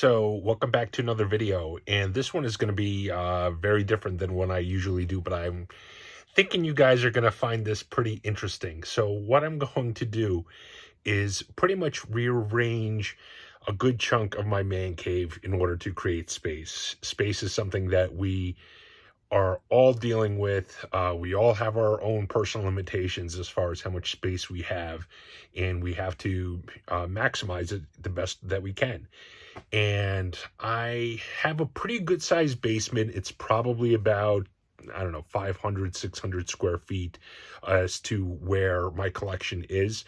so welcome back to another video, and this one is going to be very different than what I usually do, but I'm thinking you guys are going to find this pretty interesting. So what I'm going to do is pretty much rearrange a good chunk of my man cave in order to create space. Space is something that we are all dealing with. We all have our own personal limitations as far as how much space we have, and we have to maximize it the best that we can. And I have a pretty good sized basement. It's probably about, I don't know, 500, 600 square feet as to where my collection is.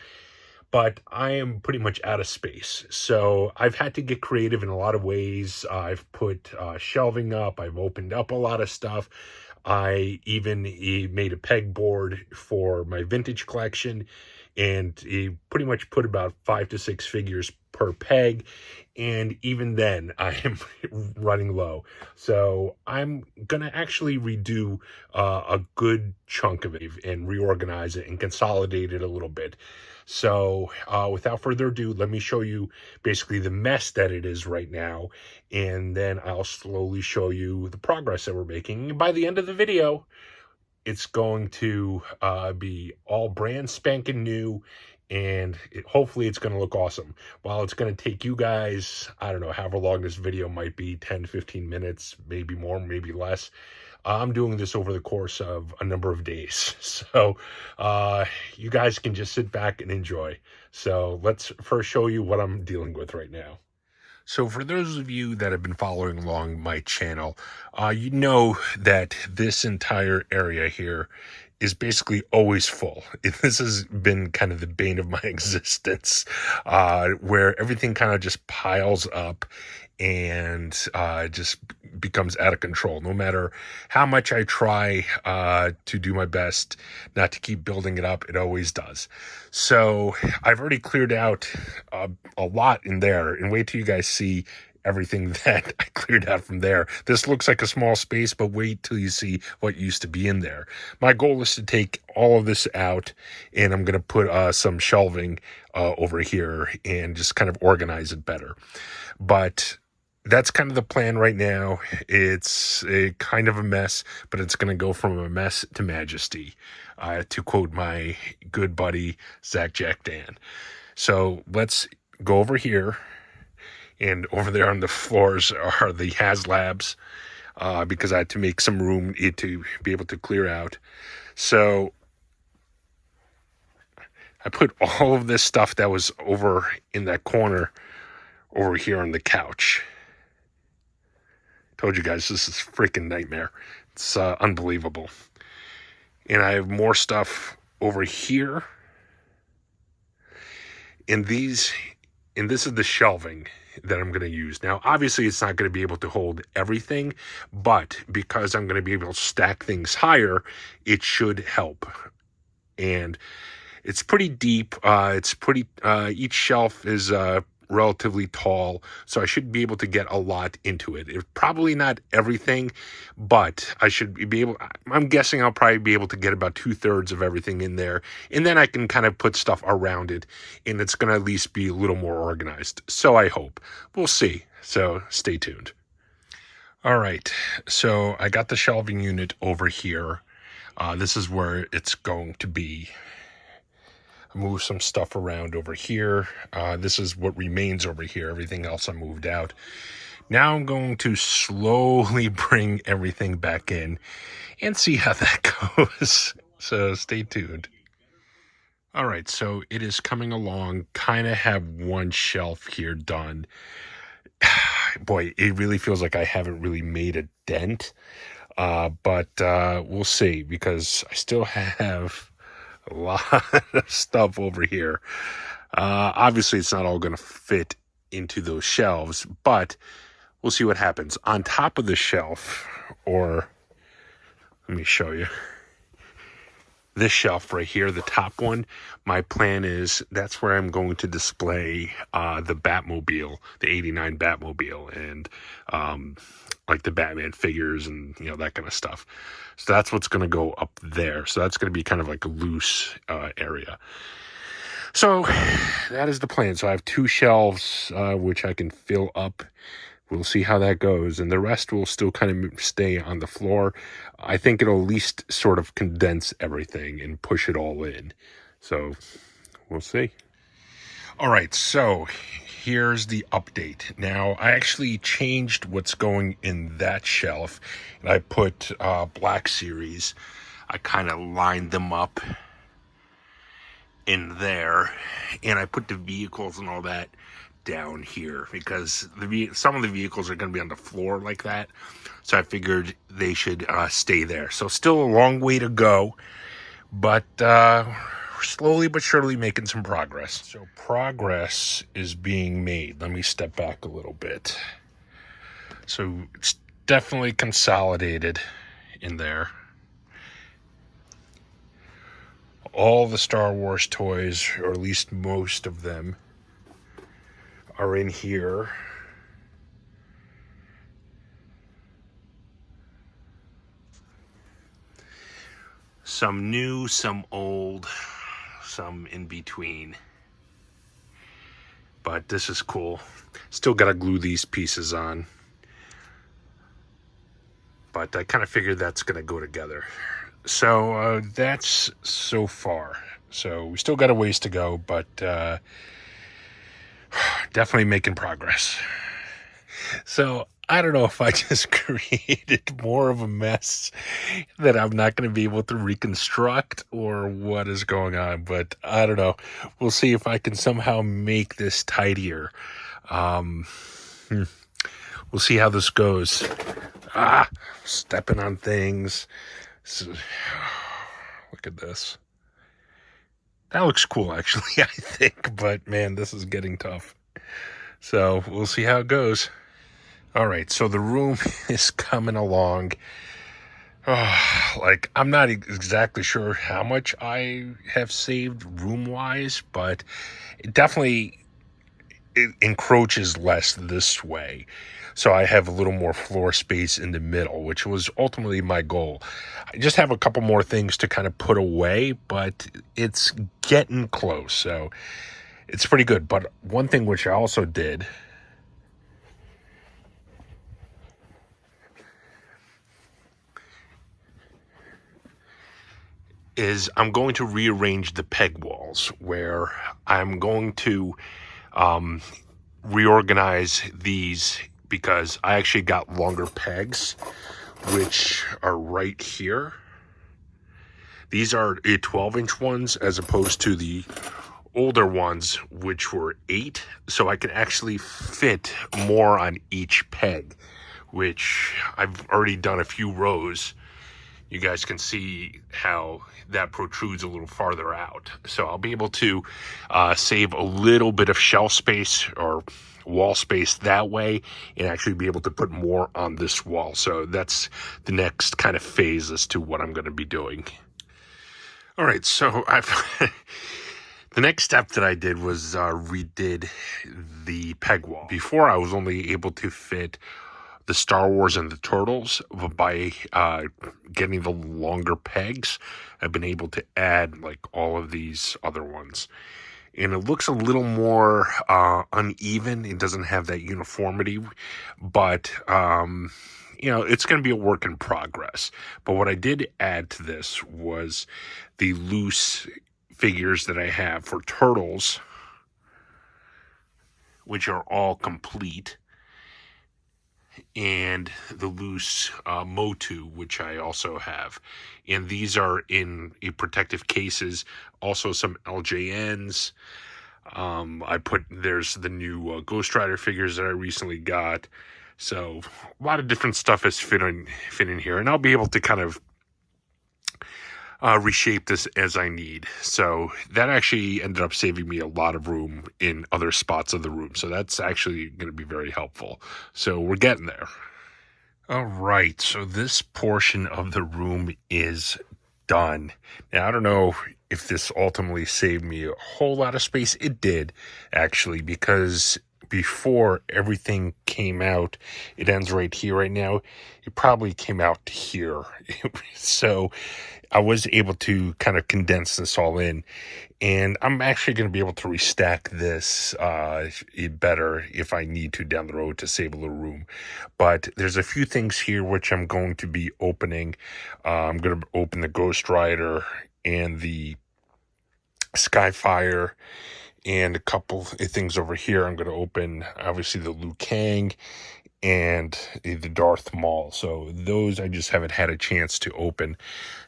But I am pretty much out of space. So I've had to get creative in a lot of ways. I've put shelving up. I've opened up a lot of stuff. I even made a pegboard for my vintage collection, and he pretty much put about 5 to 6 figures per peg. And even then, I am running low. So I'm going to actually redo a good chunk of it and reorganize it and consolidate it a little bit. So without further ado, let me show you basically the mess that it is right now. And then I'll slowly show you the progress that we're making. And by the end of the video, it's going to be all brand spanking new, and hopefully it's going to look awesome. While it's going to take you guys, I don't know, however long this video might be, 10, 15 minutes, maybe more, maybe less. I'm doing this over the course of a number of days. So you guys can just sit back and enjoy. So let's first show you what I'm dealing with right now. So for those of you that have been following along my channel, you know that this entire area here is basically always full. This has been kind of the bane of my existence, where everything kind of just piles up and just becomes out of control. No matter how much I try to do my best not to keep building it up, it always does. So I've already cleared out a lot in there, and wait till you guys see everything that I cleared out from there. This looks like a small space, but wait till you see what used to be in there. My goal is to take all of this out, and I'm going to put some shelving over here and just kind of organize it better. But that's kind of the plan right now. It's a kind of a mess, but it's going to go from a mess to majesty, to quote my good buddy, Zach Jack Dan. So let's go over here. And over there on the floors are the HasLabs, because I had to make some room to be able to clear out. So I put all of this stuff that was over in that corner over here on the couch. Told you guys, this is a freaking nightmare. It's unbelievable. And I have more stuff over here. And this is the shelving that I'm going to use. Now, obviously, it's not going to be able to hold everything, but because I'm going to be able to stack things higher, it should help. And it's pretty deep. Each shelf is relatively tall, so I should be able to get a lot into it. It's probably not everything, but I should be able, I'm guessing I'll probably be able to get about 2/3 of everything in there, and then I can kind of put stuff around it, and it's going to at least be a little more organized. So I hope. We'll see. So stay tuned. All right, so I got the shelving unit over here. This is where it's going to be. Move some stuff around over here. This is what remains over here. Everything else I moved out. Now I'm going to slowly bring everything back in and see how that goes. So stay tuned. All right, so it is coming along. Kind of have one shelf here done. Boy, it really feels like I haven't really made a dent. But we'll see, because I still have a lot of stuff over here. Obviously, it's not all going to fit into those shelves, but we'll see what happens. On top of the shelf, or let me show you. This shelf right here, the top one, my plan is that's where I'm going to display the Batmobile, the 89 Batmobile, and like the Batman figures and, you know, that kind of stuff. So that's what's going to go up there. So that's going to be kind of like a loose area. So that is the plan. So I have 2 shelves, which I can fill up. We'll see how that goes. And the rest will still kind of stay on the floor. I think it'll at least sort of condense everything and push it all in. So we'll see. All right, so here's the update. Now, I actually changed what's going in that shelf. And I put Black Series. I kind of lined them up in there, and I put the vehicles and all that down here because some of the vehicles are going to be on the floor like that, so I figured they should stay there. So still a long way to go, but slowly but surely making some progress. So progress is being made. Let me step back a little bit. So it's definitely consolidated in there. All the Star Wars toys, or at least most of them, are in here. Some new, some old, some in between. But this is cool. Still got to glue these pieces on. But I kind of figured that's going to go together. So that's so far. So we still got a ways to go, but definitely making progress. So I don't know if I just created more of a mess that I'm not going to be able to reconstruct or what is going on, but I don't know. We'll see if I can somehow make this tidier. We'll see how this goes. Stepping on things. So, look at this. That looks cool, actually, I think. But, man, this is getting tough. So, we'll see how it goes. All right, so the room is coming along. I'm not exactly sure how much I have saved room-wise, but it definitely encroaches less this way. So I have a little more floor space in the middle, which was ultimately my goal. I just have a couple more things to kind of put away, but it's getting close. So it's pretty good. But one thing which I also did is I'm going to rearrange the peg walls, where I'm going to reorganize these, because I actually got longer pegs, which are right here. These are 12-inch ones as opposed to the older ones, which were 8. So I can actually fit more on each peg, which I've already done a few rows. You guys can see how that protrudes a little farther out. So I'll be able to save a little bit of shelf space or wall space that way, and actually be able to put more on this wall. So that's the next kind of phase as to what I'm going to be doing. All right, so the next step that I did was redid the peg wall. Before, I was only able to fit the Star Wars and the Turtles, but by getting the longer pegs, I've been able to add like all of these other ones. And it looks a little more uneven. It doesn't have that uniformity, but it's going to be a work in progress. But what I did add to this was the loose figures that I have for Turtles, which are all complete, and the loose Motu, which I also have. And these are in protective cases. Also some LJNs. There's the new Ghost Rider figures that I recently got. So a lot of different stuff is fit in here. And I'll be able to kind of reshape this as I need. So that actually ended up saving me a lot of room in other spots of the room. So that's actually going to be very helpful. So we're getting there. All right, so this portion of the room is done. Now, I don't know if this ultimately saved me a whole lot of space. It did, actually, because before everything came out, it ends right here right now. It probably came out here. So I was able to kind of condense this all in. And I'm actually going to be able to restack this better if I need to down the road to save a little room. But there's a few things here which I'm going to be opening. I'm going to open the Ghost Rider and the Skyfire, and a couple of things over here. I'm going to open, obviously, the Liu Kang and the Darth Maul. So those I just haven't had a chance to open.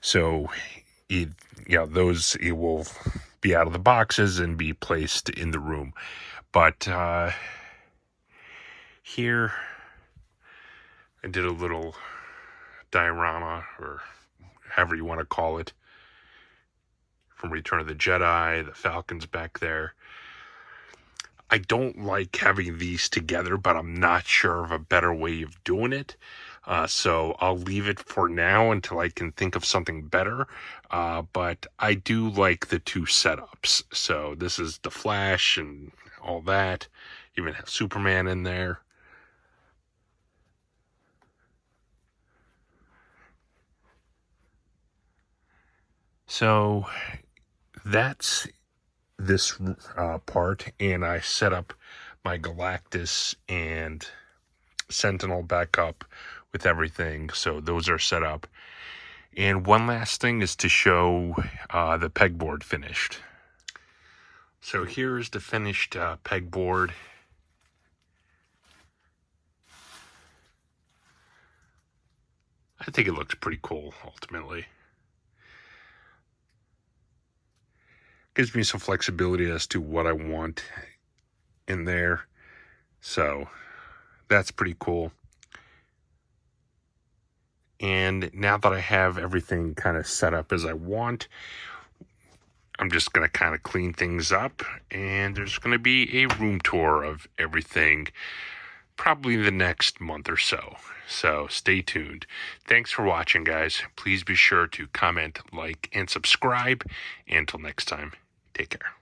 So, those it will be out of the boxes and be placed in the room. But here I did a little diorama, or however you want to call it, from Return of the Jedi. The Falcon's back there. I don't like having these together, but I'm not sure of a better way of doing it. So I'll leave it for now until I can think of something better. But I do like the two setups. So this is the Flash and all that. Even have Superman in there. So that's this part, and I set up my Galactus and Sentinel back up with everything. So those are set up. And one last thing is to show the pegboard finished. So here is the finished pegboard. I think it looks pretty cool, ultimately. Gives me some flexibility as to what I want in there. So that's pretty cool. And now that I have everything kind of set up as I want, I'm just going to kind of clean things up, and there's going to be a room tour of everything probably the next month or so. So stay tuned. Thanks for watching, guys. Please be sure to comment, like, and subscribe. Until next time, take care.